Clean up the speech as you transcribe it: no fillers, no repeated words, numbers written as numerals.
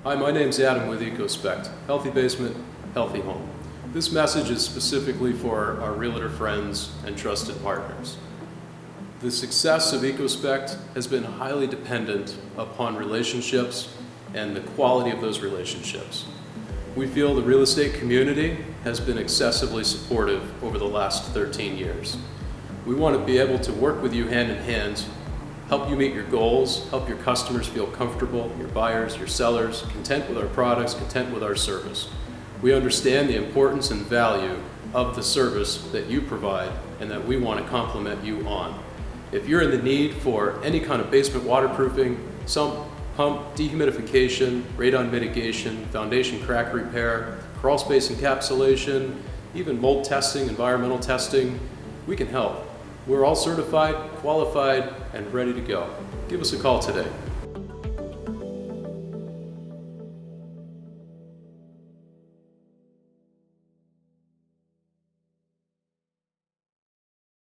Hi, my name's Adam with EcoSpect. Healthy basement, healthy home. This message is specifically for our realtor friends and trusted partners. The success of EcoSpect has been highly dependent upon relationships and the quality of those relationships. We feel the real estate community has been excessively supportive over the last 13 years. We want to be able to work with you hand in hand, help you meet your goals, help your customers feel comfortable, your buyers, your sellers, content with our products, content with our service. We understand the importance and value of the service that you provide and that we want to compliment you on. If you're in the need for any kind of basement waterproofing, sump, pump, dehumidification, radon mitigation, foundation crack repair, crawl space encapsulation, even mold testing, environmental testing, we can help. We're all certified, qualified, and ready to go. Give us a call today.